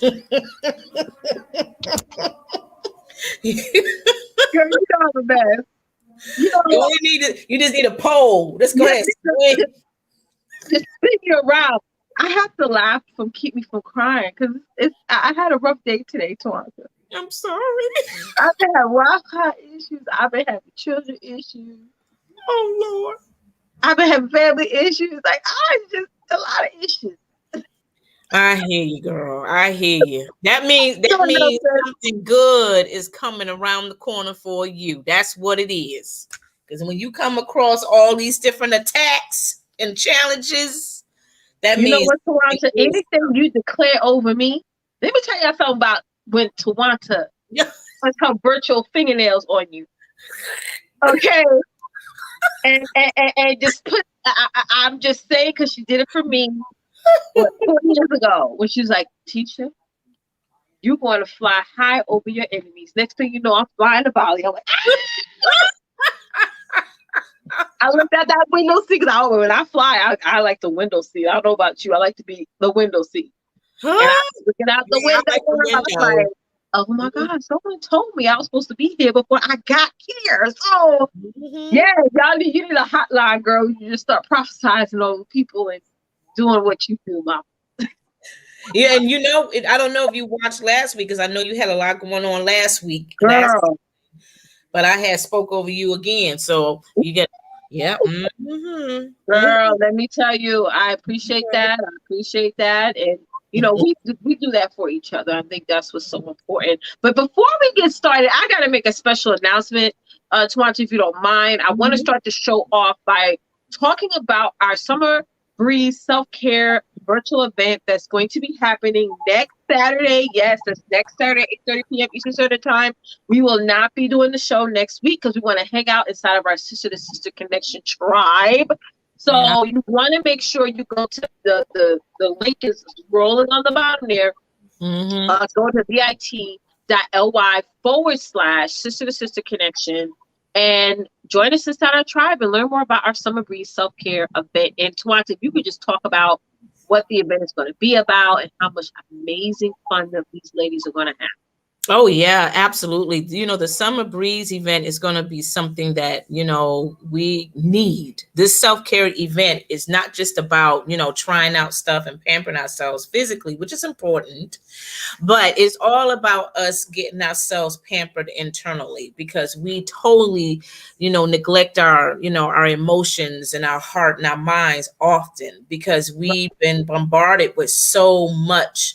Girl, you know I'm the best. You know, You just need a pole. Let's go yeah, ahead. Swing. just spin you around. I have to laugh from keep me from crying because I had a rough day today, Tawana. I'm sorry. I've been having Wi-Fi issues. I've been having children issues. Oh Lord. I've been having family issues. Like I just a lot of issues. I hear you, girl. I hear you. That means Doing nothing. something good is coming around the corner for you. That's what it is. Because when you come across all these different attacks and challenges, that You know means what, something Tawanta? good is Anything you declare over me, let me tell you something about when Tawanta coming. puts her virtual fingernails on you. Okay, and just put. I'm just saying because she did it for me. What 20 years ago when she was like, "Teacher, you're going to fly high over your enemies." Next thing you know, I'm flying to Bali. I'm like, I looked at that window seat because when I fly, I like the window seat. I don't know about you. I like to be the window seat. And I Huh? was looking out the Yeah, I window like the and I was window. like, oh my God, someone told me I was supposed to be here before I got here. So Mhm. yeah, you need a hotline, girl. You just start prophesizing over people and doing what you do, mom. Yeah, and I don't know if you watched last week because I know you had a lot going on last, Girl. but I had spoke over you again. So you get, yeah. Girl, let me tell you, I appreciate that. I appreciate that. And we do that for each other. I think that's what's so important. But before we get started, I gotta make a special announcement, Tawanta, if you don't mind. I want to Mhm. start the show off by talking about our Summer Breeze Self-Care virtual event that's going to be happening next Saturday. Yes, that's next Saturday, 8:30 p.m. Eastern Standard Time. We will not be doing the show next week because we want to hang out inside of our Sister to Sister Connection tribe. Yeah. So you want to make sure you go to the link is rolling on the bottom there. Hmm. Go to bit.ly/ Sister to Sister Connection and join us inside our tribe and learn more about our Summer Breeze Self Care event. And Tawanta, if you could just talk about what the event is going to be about and how much amazing fun that these ladies are going to have. Oh yeah, absolutely. The Summer Breeze event is going to be something that, we need. This self-care event is not just about, trying out stuff and pampering ourselves physically, which is important, but it's all about us getting ourselves pampered internally because we totally, neglect our emotions and our heart and our minds often because we've been bombarded with so much,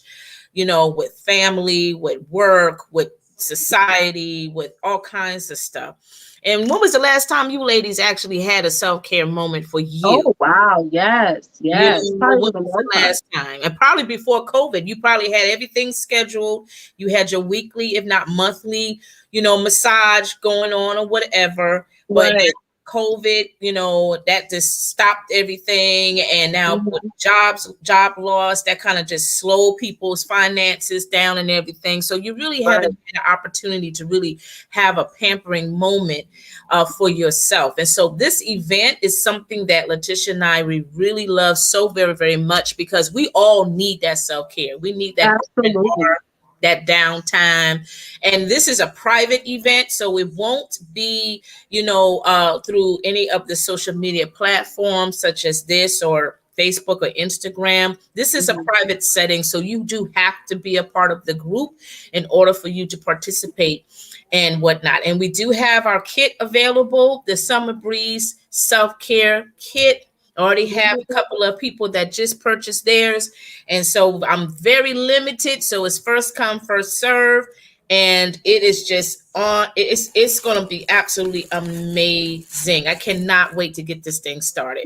with family, with work, with society, with all kinds of stuff. And when was the last time you ladies actually had a self-care moment for you? Oh wow, yes, yes. Probably When been a was long the time. last time? And probably before COVID, you probably had everything scheduled. You had your weekly, if not monthly, massage going on or whatever. But Right. COVID, that just stopped everything. And now with Mhm. job loss, that kind of just slowed people's finances down and everything. So you really Right. haven't had an opportunity to really have a pampering moment for yourself. And so this event is something that Letitia and we really love so very, very much because we all need that self-care. We need that open Absolutely. heart, that downtime. And this is a private event, so it won't be, through any of the social media platforms such as this or Facebook or Instagram. This is a Mhm. private setting, so you do have to be a part of the group in order for you to participate and whatnot. And we do have our kit available, the Summer Breeze Self Care Kit. I already have a couple of people that just purchased theirs. And so I'm very limited. So it's first come, first serve. And it is just it's gonna be absolutely amazing. I cannot wait to get this thing started.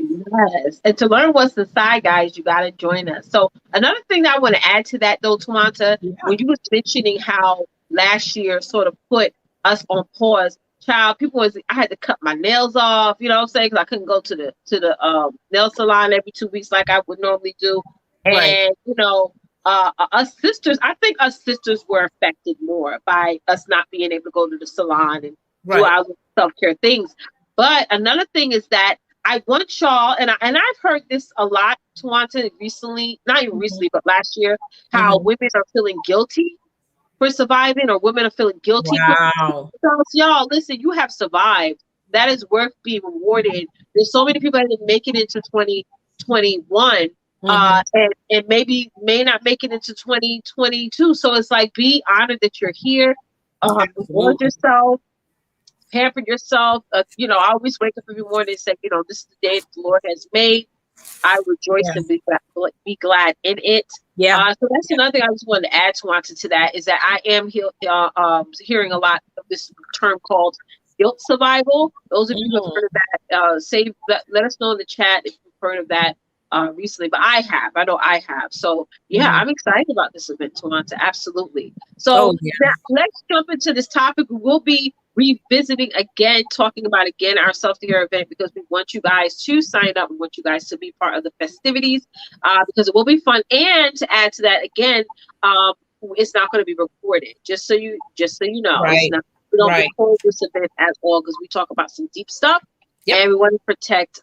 Yes. And to learn what's inside, guys, you got to join us. So another thing that I want to add to that, though, Tawanta, Yeah. when you was mentioning how last year sort of put us on pause, child, I had to cut my nails off, you know what I'm saying? Because I couldn't go to the nail salon every 2 weeks like I would normally do. Right. And, us sisters, I think us sisters were affected more by us not being able to go to the salon and do Right. our self-care things. But another thing is that I want y'all, and I've heard this a lot, Tawanta, recently, not even recently, but last year, how women are feeling guilty for surviving, or women are feeling guilty. Wow. So, y'all, listen, you have survived. That is worth being rewarded. There's so many people that didn't make it into 2021, and maybe may not make it into 2022. So it's like, be honored that you're here. Reward yourself, pamper yourself. I always wake up every morning and say, this is the day that the Lord has made. I rejoice and be glad in it. Yeah. So that's another thing I just wanted to add to that, is that I am hearing a lot of this term called guilt survival. Those of you who have heard of that, let us know in the chat if you've heard of that recently. But I know I have. So yeah, I'm excited about this event, Tawanta. Absolutely. So now, let's jump into this topic. We will be revisiting again, talking about our self-care event, because we want you guys to sign up. We want you guys to be part of the festivities, because it will be fun. And to add to that, again, it's not going to be recorded. Just so you know, right. We don't record this event at all, because we talk about some deep stuff, and we want to protect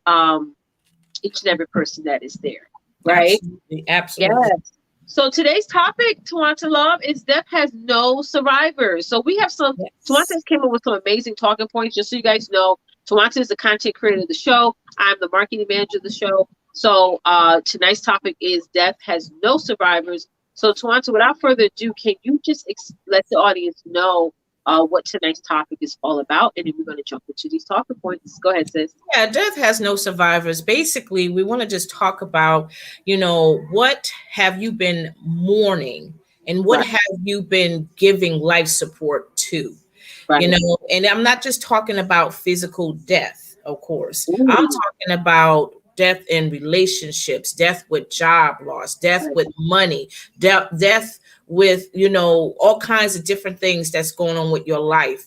each and every person that is there. Right? Absolutely. Yes. So today's topic, Tawanta Love, is death has no survivors. So we have some, Tawanta came up with some amazing talking points. Just so you guys know, Tawanta is the content creator of the show. I'm the marketing manager of the show. So tonight's topic is death has no survivors. So Tawanta, without further ado, can you just let the audience know what tonight's topic is all about? And then we're going to jump into these talking points. Go ahead, sis. Yeah, death has no survivors. Basically, we want to just talk about, what have you been mourning, and what have you been giving life support to? And I'm not just talking about physical death, of course. I'm talking about death in relationships, death with job loss, death with money, death with, all kinds of different things that's going on with your life,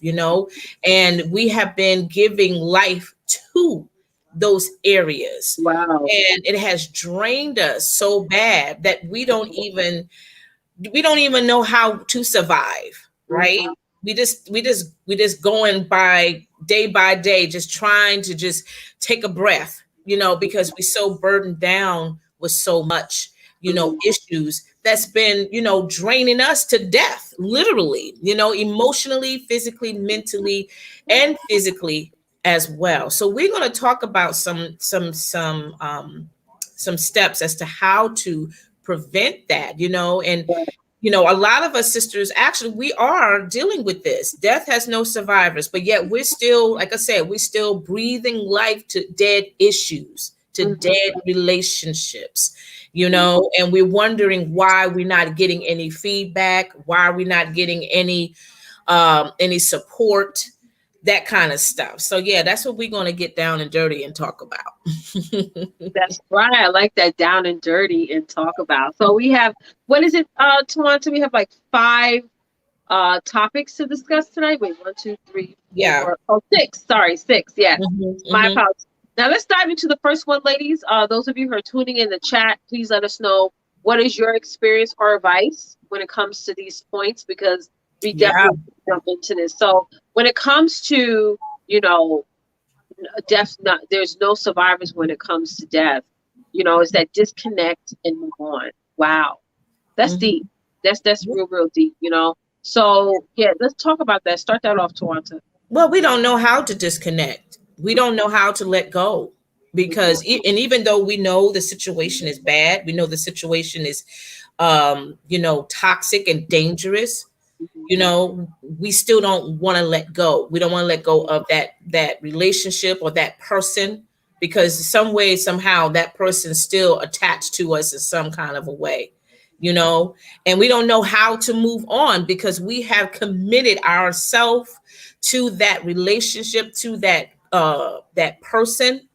and we have been giving life to those areas. Wow. And it has drained us so bad that we don't even know how to survive, right? We just going by day, just trying to just take a breath, because we're so burdened down with so much, issues that's been, draining us to death, literally, emotionally, physically, mentally, and physically as well. So we're going to talk about some steps as to how to prevent that, and a lot of us sisters, actually, we are dealing with this. Death has no survivors, but yet we're still, like I said, we're still breathing life to dead issues, to dead relationships, and we're wondering why we're not getting any feedback, why we're not getting any support, that kind of stuff. So yeah, that's what we're going to get down and dirty and talk about. That's right. I like that, down and dirty and talk about. So we have, what is it, Tawanta? We have like 5 topics to discuss tonight. Wait, 1, 2, 3, 4. Oh, 6. Sorry, 6. Yeah. My apologies. Now let's dive into the first one, ladies. Those of you who are tuning in the chat, please let us know what is your experience or advice when it comes to these points, because we definitely jump into this. So when it comes to, death, there's no survivors when it comes to death. It's that disconnect and move on. Wow. That's deep. That's real deep, So yeah, let's talk about that. Start that off, Tawanta. Well, we don't know how to disconnect. We don't know how to let go, because and even though we know the situation is bad, we know the situation is toxic and dangerous, we still don't want to let go. We don't want to let go of that relationship or that person, because some way, somehow, that person's still attached to us in some kind of a way, and we don't know how to move on, because we have committed ourselves to that relationship, to that person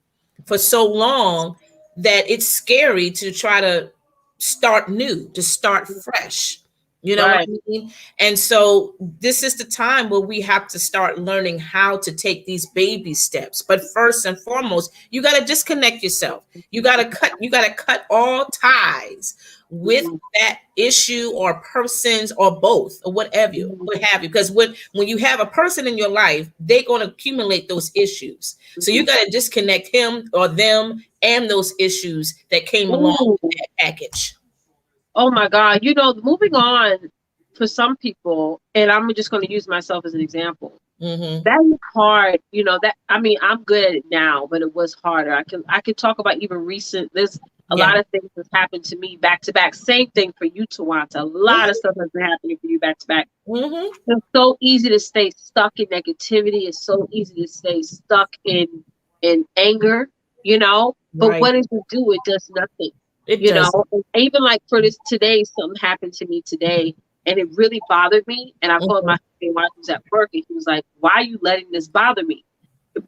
for so long that it's scary to try to start new, to start fresh. You know what I mean? And so this is the time where we have to start learning how to take these baby steps. But first and foremost, you got to disconnect yourself. You got to cut all ties with that issue or persons or both or what have you. Because when you have a person in your life, they're going to accumulate those issues. So you got to disconnect him or them and those issues that came along with that package. Oh my God. You know, moving on for some people, and I'm just going to use myself as an example. That is hard. You know, that, I mean, I'm good at it now, but it was harder. I can talk about even recent, there's a lot of things that's happened to me back to back. Same thing for you, Tawanta. A lot of stuff has been happening for you back to back. It's so easy to stay stuck in negativity. It's so easy to stay stuck in anger, you know, but what does it do? It does nothing. You know, even like for this today, something happened to me today and it really bothered me. And I called my husband while he was at work and he was like, why are you letting this bother me?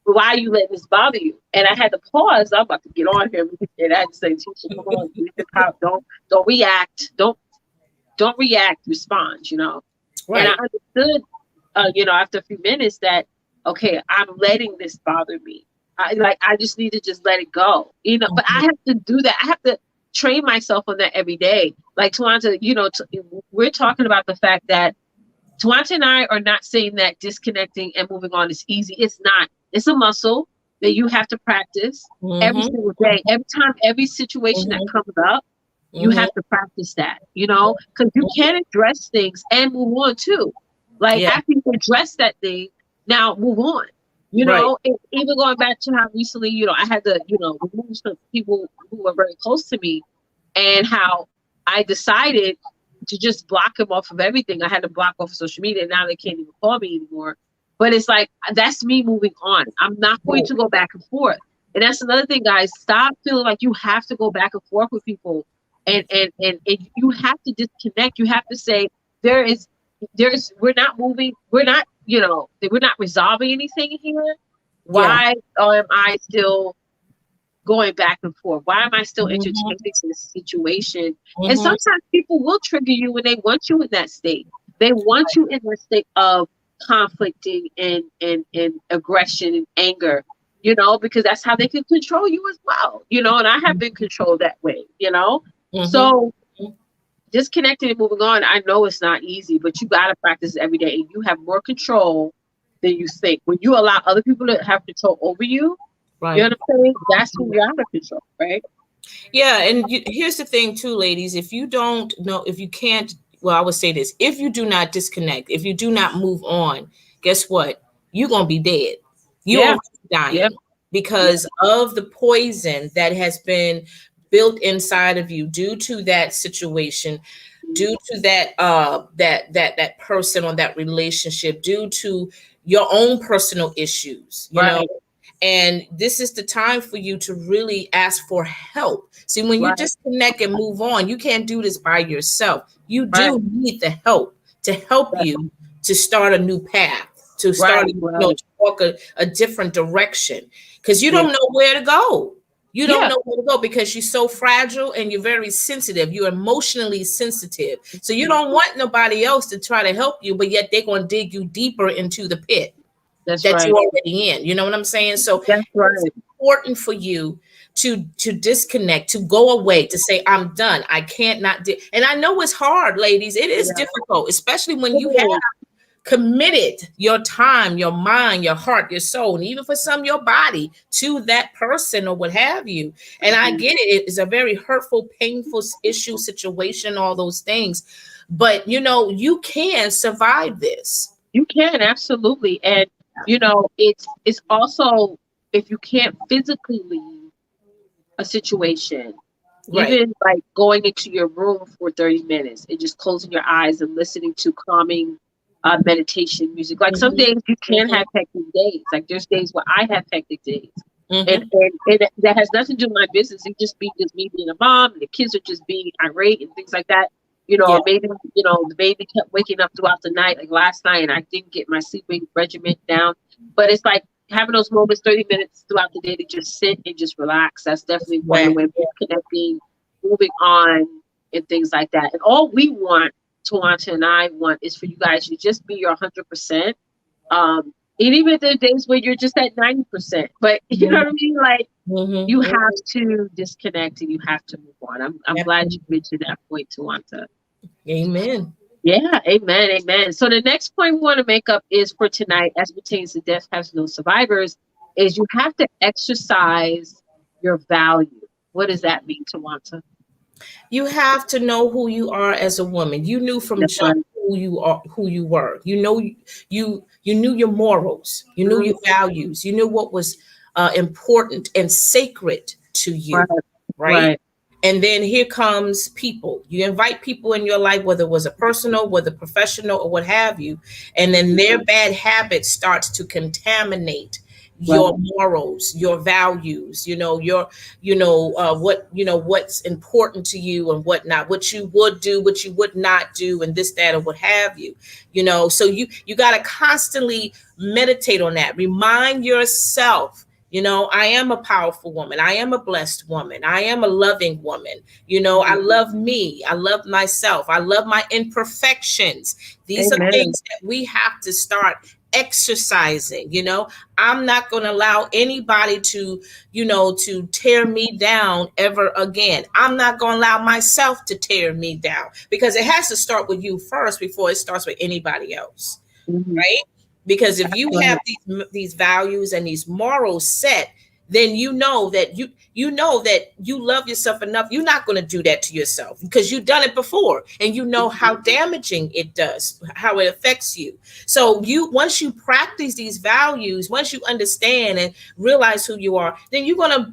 Why are you letting this bother you? And I had to pause. I'm about to get on him and I had to say, Tisha, come on, don't react. Don't react, respond, you know. And I understood, you know, after a few minutes that, okay, I'm letting this bother me. I just need to just let it go, you know, but I have to do that. I have to train myself on that every day. Like Tawanta, you know, we're talking about the fact that Tawanta and I are not saying that disconnecting and moving on is easy. It's not. It's a muscle that you have to practice every single day. Every time, every situation that comes up, you have to practice that, you know, because you can address things and move on too. Like after you address that thing, now move on. You know, even going back to how recently, you know, I had to, you know, remove some people who were very close to me and how I decided to just block them off of everything. I had to block off of social media. Now they can't even call me anymore. But it's like, that's me moving on. I'm not going to go back and forth. And that's another thing, guys. Stop feeling like you have to go back and forth with people. And you have to disconnect. You have to say, we're not moving. We're not, you know, we're not resolving anything here. Why am I still going back and forth? Why am I still entertaining this situation? And sometimes people will trigger you when they want you in that state. They want you in the state of conflicting and aggression and anger, you know, because that's how they can control you as well, you know, and I have been controlled that way, you know. So disconnecting and moving on, I know it's not easy, but you got to practice every day and you have more control than you think. When you allow other people to have control over you, you know what I'm saying? That's who you're out of control, right? Yeah, and here's the thing too, ladies. If you don't know, if you can't, well, I would say this: if you do not disconnect, if you do not move on, guess what? You're gonna be dead. You're dying because of the poison that has been built inside of you due to that situation, due to that that person or that relationship, due to your own personal issues, you know. And this is the time for you to really ask for help. See, when you disconnect and move on, you can't do this by yourself. You do need the help to help you to start a new path, to start you know, to walk a different direction, because you don't know where to go. You don't know where to go because you're so fragile and you're very sensitive. You're emotionally sensitive. So you don't want nobody else to try to help you, but yet they're going to dig you deeper into the pit that you're already in. You know what I'm saying? So it's important for you to disconnect, to go away, to say, I'm done. I can't not do. And I know it's hard, ladies. It is difficult, especially when you have committed your time, your mind, your heart, your soul, and even for some, your body to that person or what have you. And I get it. It's a very hurtful, painful issue, situation, all those things. But, you know, you can survive this. You can, absolutely. And, you know, it's also, if you can't physically leave a situation, even like going into your room for 30 minutes and just closing your eyes and listening to calming meditation music. Like some days you can have hectic days. Like there's days where I have hectic days. And that has nothing to do with my business. It just me being a mom, and the kids are just being irate and things like that. You know, maybe, you know, the baby kept waking up throughout the night, like last night, and I didn't get my sleeping regimen down. But it's like having those moments, 30 minutes throughout the day to just sit and just relax. That's definitely one way of connecting, moving on, and things like that. And all we want Tawanta and I want is for you guys to just be your 100%. And even if there are days where you're just at 90%, but you know what I mean? Like, you have to disconnect and you have to move on. I'm glad you mentioned that point, Tawanta. Amen. Yeah, amen, amen. So the next point we want to make up is for tonight, as pertains to Death Has No Survivors, is you have to exercise your value. What does that mean, Tawanta? You have to know who you are as a woman. You knew from jump who you are, who you were. You know, you knew your morals. You knew your values. You knew what was important and sacred to you, right? And then here comes people. You invite people in your life, whether it was a personal, whether professional, or what have you, and then their bad habits starts to contaminate your morals, your values, what's important to you and whatnot, what you would do, what you would not do, and this, that, or what have you, so you got to constantly meditate on that. Remind yourself, I am a powerful woman. I am a blessed woman. I am a loving woman. I love me. I love myself. I love my imperfections. These are things that we have to start exercising. I'm not going to allow anybody to tear me down ever again. I'm not going to allow myself to tear me down, because it has to start with you first before it starts with anybody else. Right? Because if you have these values and these morals set, then you know that you love yourself enough. You're not going to do that to yourself, because you've done it before and you know how damaging it does, how it affects you. So once you practice these values, once you understand and realize who you are, then you will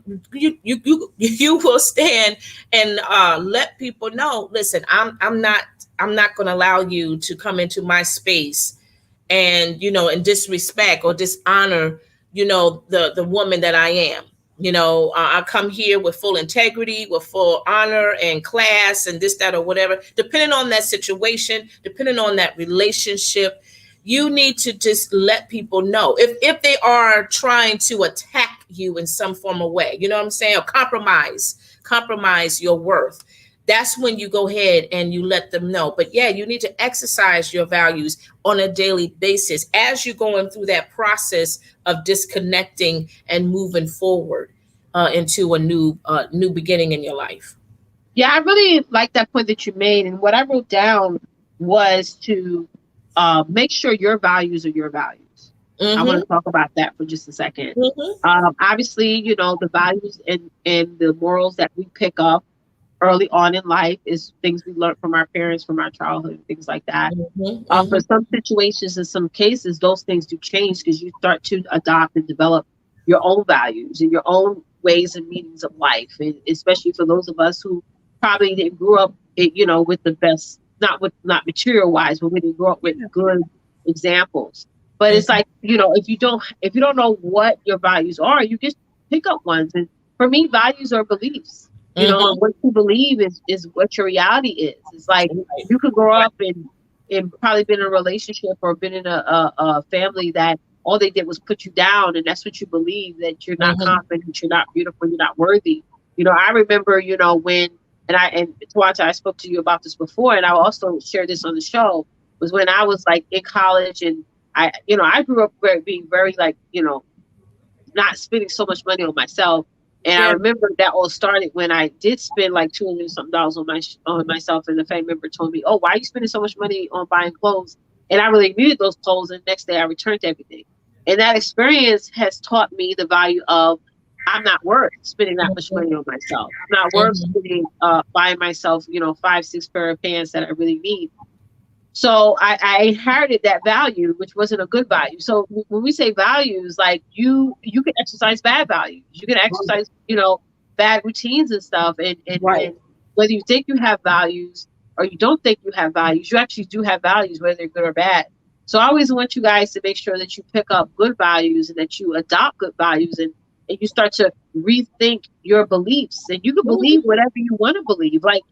stand and let people know, listen, I'm not going to allow you to come into my space and and disrespect or dishonor the woman that I am. I come here with full integrity, with full honor and class and this, that, or whatever, depending on that situation, depending on that relationship. You need to just let people know if they are trying to attack you in some form of way, you know what I'm saying, or compromise your worth. That's when you go ahead and you let them know. But yeah, you need to exercise your values on a daily basis as you're going through that process of disconnecting and moving forward into a new beginning in your life. Yeah, I really like that point that you made. And what I wrote down was to make sure your values are your values. I want to talk about that for just a second. Obviously, the values and the morals that we pick up early on in life is things we learned from our parents, from our childhood, things like that. For some situations, in some cases, those things do change, because you start to adopt and develop your own values and your own ways and meanings of life. And especially for those of us who probably didn't grow up, with the best, not material wise, but we didn't grow up with good examples. But it's like, if you don't know what your values are, you just pick up ones. And for me, values are beliefs. What you believe is what your reality is. It's like you could grow up and probably been in a relationship or been in a family that all they did was put you down, and that's what you believe, that you're not confident, you're not beautiful, you're not worthy. I remember, when and Tawanta, I spoke to you about this before, and I also shared this on the show, was when I was like in college, and I grew up being very like, not spending so much money on myself. And I remember that all started when I did spend like $200 something on myself, and the family member told me, "Oh, why are you spending so much money on buying clothes?" And I really needed those clothes, and the next day I returned everything. And that experience has taught me the value of, I'm not worth spending that much money on myself. I'm not worth spending buying myself, 5-6 pair of pants that I really need. So I inherited that value, which wasn't a good value. So when we say values, like you can exercise bad values. You can exercise, bad routines and stuff. And whether you think you have values or you don't think you have values, you actually do have values, whether they're good or bad. So I always want you guys to make sure that you pick up good values and that you adopt good values, and you start to rethink your beliefs. And you can believe whatever you want to believe. Like,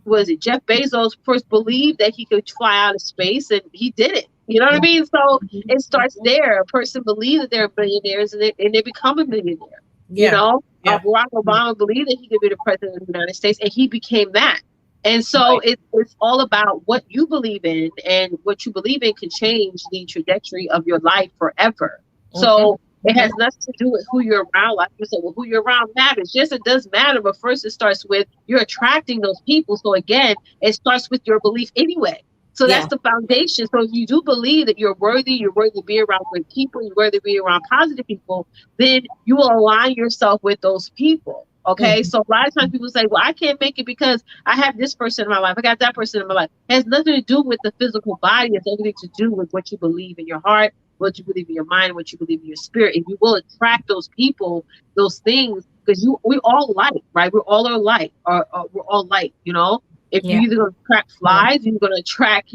was it Jeff Bezos first believed that he could fly out of space, and he did it. You know what I mean? So it starts there. A person believes that they're billionaires, and they become a millionaire. Barack Obama believed that he could be the president of the United States, and he became that. And so it's all about what you believe in, and what you believe in can change the trajectory of your life forever. So it has nothing to do with who you're around. Like you said, well, who you're around matters. Yes, it does matter, but first it starts with you're attracting those people. So again, it starts with your belief anyway. So that's the foundation. So if you do believe that you're worthy to be around good people, you're worthy to be around positive people, then you will align yourself with those people. Okay. So a lot of times people say, well, I can't make it because I have this person in my life. I got that person in my life. It has nothing to do with the physical body. It's everything to do with what you believe in your heart, what you believe in your mind, what you believe in your spirit. And you will attract those people, those things, because we all light, right? We're all our light, or we're all light, you know? If you're either going to attract flies, you're going to attract,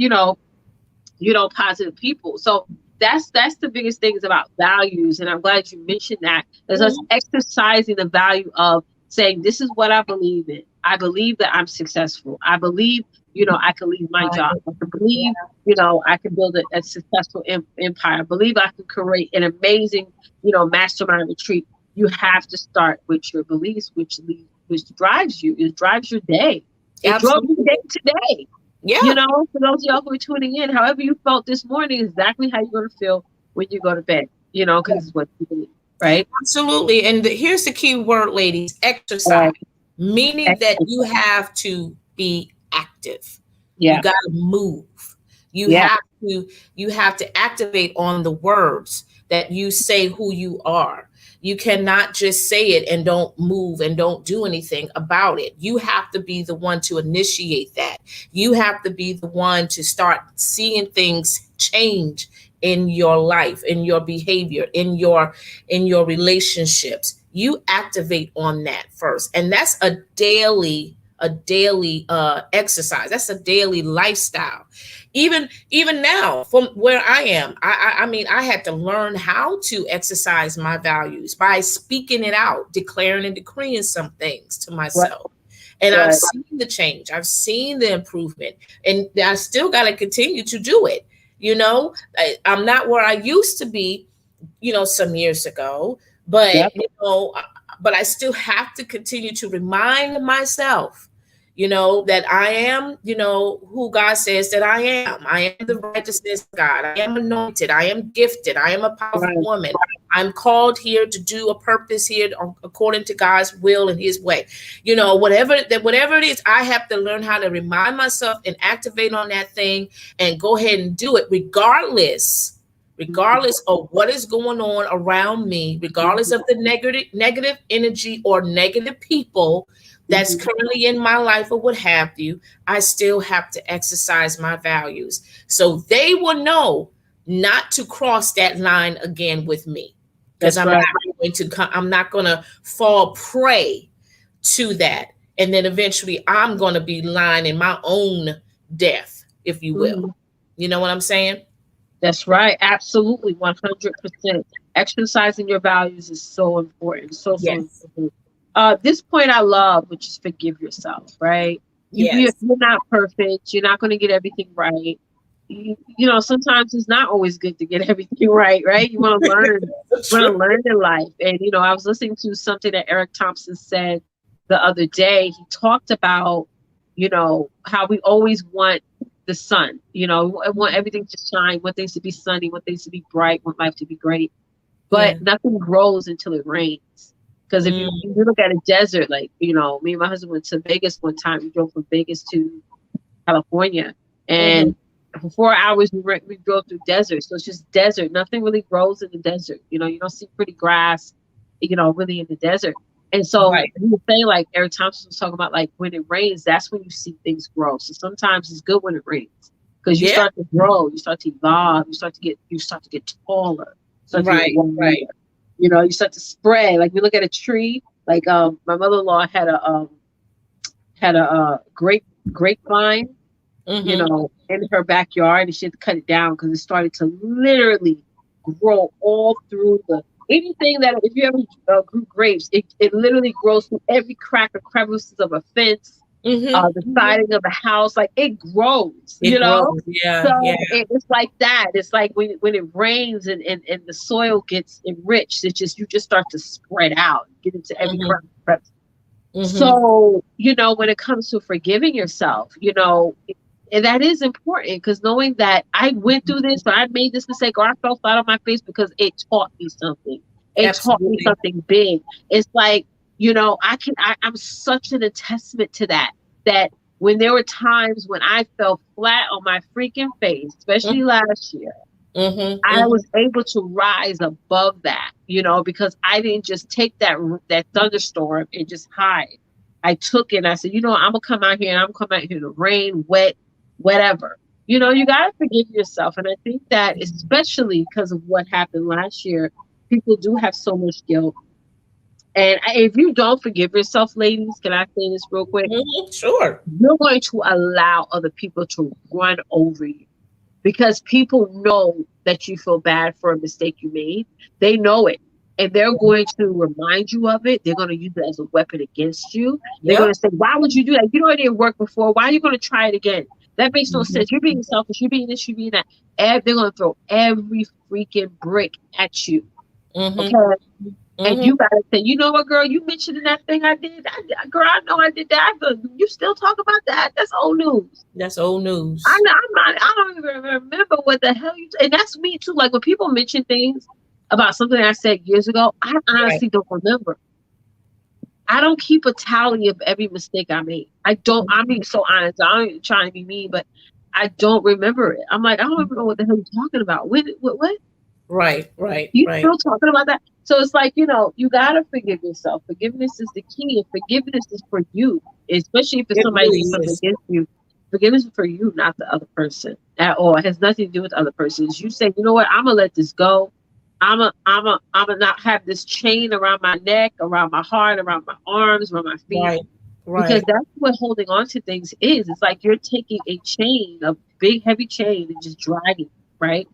positive people. So that's the biggest things about values. And I'm glad you mentioned that. Is us exercising the value of saying, this is what I believe in. I believe that I'm successful. I believe, I can leave my job. I believe, I can build a successful empire. I believe I can create an amazing, mastermind retreat. You have to start with your beliefs, which drives you. It drives your day. It drove me today. Yeah. For those of y'all who are tuning in, however you felt this morning is exactly how you're going to feel when you go to bed, because it's what you believe, right? Absolutely. And here's the key word, ladies: exercise, meaning that you have to be active. Yeah. You got to move. You have to activate on the words that you say who you are. You cannot just say it and don't move and don't do anything about it. You have to be the one to initiate that. You have to be the one to start seeing things change in your life, in your behavior, in your relationships. You activate on that first. And that's a daily exercise. That's a daily lifestyle. Even now, from where I am, I had to learn how to exercise my values by speaking it out, declaring and decreeing some things to myself. And I've seen the change. I've seen the improvement, and I still got to continue to do it. I'm not where I used to be, some years ago, but but I still have to continue to remind myself, that I am, who God says that I am. I am the righteousness of God. I am anointed. I am gifted. I am a powerful woman. I'm called here to do a purpose here according to God's will and his way. Whatever it is, I have to learn how to remind myself and activate on that thing and go ahead and do it regardless of what is going on around me, regardless of the negative energy or negative people that's currently in my life or what have you. I still have to exercise my values so they will know not to cross that line again with me, because I'm not going to fall prey to that. And then eventually I'm going to be lying in my own death, if you will. You know what I'm saying? That's right. Absolutely. 100%. Exercising your values is so important. So important. This point I love, which is forgive yourself, right? You're not perfect. You're not going to get everything right. Sometimes it's not always good to get everything right? You want to learn in life. And, I was listening to something that Eric Thompson said the other day. He talked about, how we always want the sun, want everything to shine, want things to be sunny, want things to be bright, want life to be great. But nothing grows until it rains. Because if you look at a desert, like, me and my husband went to Vegas one time. We drove from Vegas to California. And for 4 hours, we drove through desert. So it's just desert. Nothing really grows in the desert. You don't see pretty grass, really in the desert. And so he was saying, like, Eric Thompson was talking about, like, when it rains, that's when you see things grow. So sometimes it's good when it rains, because you start to grow, you start to evolve, you start to get taller. Right. You start to spread. Like, we look at a tree. Like, my mother-in-law had a grapevine, in her backyard, and she had to cut it down because it started to literally grow all through anything that, if you ever grew grapes, it literally grows through every crack or crevices of a fence, the siding of a house. Like, it grows, grows. It's like that. It's like when it rains and the soil gets enriched, you just start to spread out, get into every crevice. So, when it comes to forgiving yourself, and that is important, because knowing that I went through this, or I made this mistake, or I fell flat on my face, because it taught me something. It taught me Absolutely. something big. It's like, I'm such an testament to that when there were times when I fell flat on my freaking face, especially last year, I was able to rise above that, because I didn't just take that thunderstorm and just hide. I took it and I said, I'm gonna come out here, and I'm gonna come out here in the rain, wet, whatever. You gotta forgive yourself. And I think that, especially because of what happened last year, people do have so much guilt. And if you don't forgive yourself, ladies, can I say this real quick? Sure. You're going to allow other people to run over you, because people know that you feel bad for a mistake you made. They know it. And they're going to remind you of it. They're going to use it as a weapon against you. They're going to say, why would you do that? You know it didn't work before. Why are you going to try it again? That makes no sense. You're being selfish. You're being this, you're being that. They're going to throw every freaking brick at you. Okay? And you got to say, you know what, girl, you mentioned that thing I did. Girl, I know I did that. But you still talk about that? That's old news. That's old news. I don't even remember what the hell and that's me too. Like, when people mention things about something I said years ago, I honestly don't remember. I don't keep a tally of every mistake I made. I don't. I'm being so honest. I ain't trying to be mean, but I don't remember it. I'm like, I don't even know what the hell you're talking about. What? Right. You still talking about that? So it's like, you gotta forgive yourself. Forgiveness is the key, and forgiveness is for you, especially if it's somebody who's something against you. Forgiveness is for you, not the other person at all. It has nothing to do with the other person. You say, you know what, I'm gonna let this go. I'm gonna not have this chain around my neck, around my heart, around my arms, around my feet. Right. Because that's what holding on to things is. It's like you're taking a chain, a big heavy chain, and just dragging, right?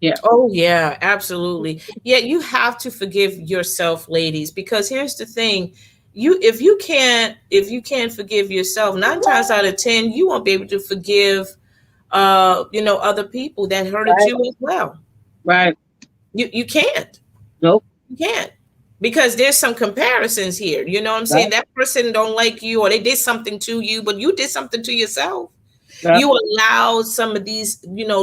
Yeah. Oh yeah, absolutely. Yeah, you have to forgive yourself, ladies, because here's the thing. If you can't forgive yourself, 9 times out of 10, you won't be able to forgive other people that hurted you as well. Right. You can't. Nope. You can't. Because there's some comparisons here. You know what I'm saying? That person don't like you, or they did something to you, but you did something to yourself. You allow some of these,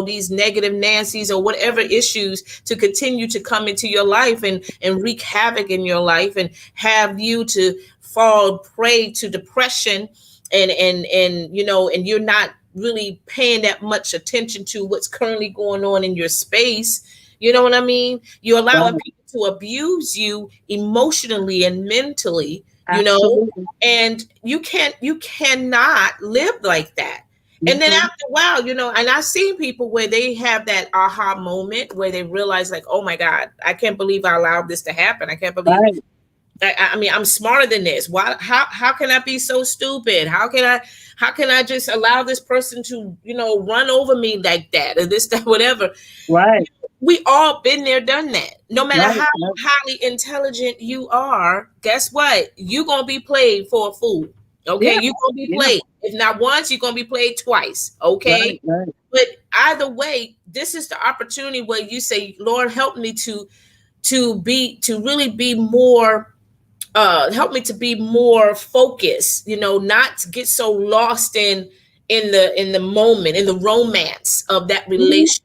these negative Nancy's or whatever issues to continue to come into your life and wreak havoc in your life, and have you to fall prey to depression, and you're not really paying that much attention to what's currently going on in your space. You know what I mean? You're allowing people to abuse you emotionally and mentally, and you cannot live like that. And then after a while, and I've seen people where they have that aha moment where they realize, like, oh my God, I can't believe I allowed this to happen. I can't believe I mean, I'm smarter than this. Why? How can I be so stupid? How can I just allow this person to, run over me like that, or this, that, whatever? Right. We all been there, done that. No matter how highly intelligent you are, guess what? You're going to be played for a fool. Okay, you're going to be played. If not once, you're going to be played twice. Okay. Right. But either way, this is the opportunity where you say, Lord, help me to really be more, help me to be more focused, not to get so lost in the moment, in the romance of that relationship.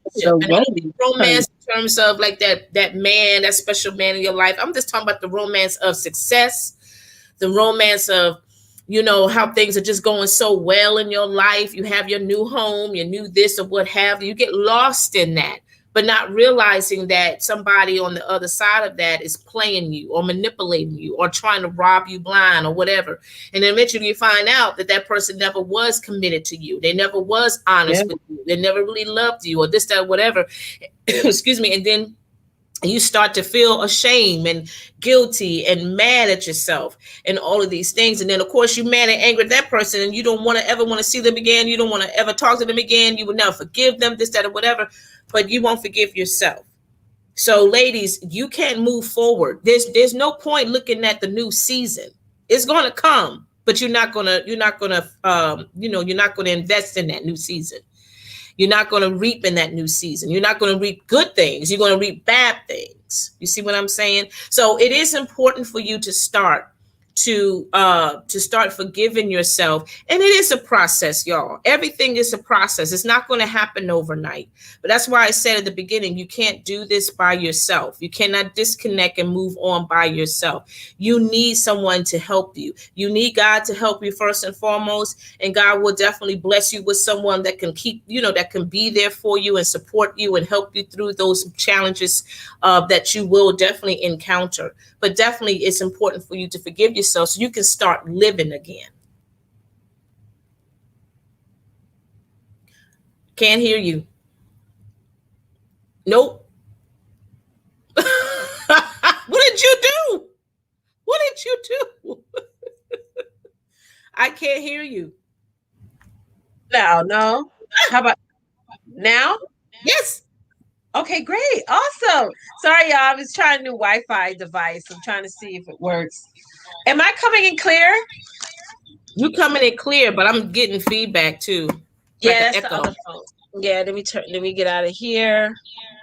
Romance in terms of like that man, that special man in your life. I'm just talking about the romance of success, the romance of, how things are just going so well in your life. You have your new home, your new this or what have you. You get lost in that, but not realizing that somebody on the other side of that is playing you or manipulating you or trying to rob you blind or whatever. And then eventually you find out that person never was committed to you. They never was honest with you. They never really loved you, or this, that, whatever. Excuse me. And then you start to feel ashamed and guilty and mad at yourself and all of these things. And then, of course, you're mad and angry at that person, and you don't want to see them again. You don't want to ever talk to them again. You will never forgive them, this, that, or whatever, but you won't forgive yourself. So, ladies, you can't move forward. There's no point looking at the new season. It's going to come, but you're not going to invest in that new season. You're not going to reap in that new season. You're not going to reap good things. You're going to reap bad things. You see what I'm saying? So it is important for you to start to start forgiving yourself. And it is a process, y'all. Everything is a process. It's not going to happen overnight. But that's why I said at the beginning, you can't do this by yourself. You cannot disconnect and move on by yourself. You need someone to help you. You need God to help you first and foremost, and God will definitely bless you with someone that can keep, that can be there for you and support you and help you through those challenges that you will definitely encounter. But definitely it's important for you to forgive yourself so you can start living again. Can't hear you. Nope. What did you do? What did you do? I can't hear you. No. How about now? Yes. Okay, great. Awesome. Sorry, y'all. I was trying a new Wi-Fi device. I'm trying to see if it works. Am I coming in clear? You coming in clear, but I'm getting feedback too. Yeah, that's the other phone. Yeah, let me get out of here.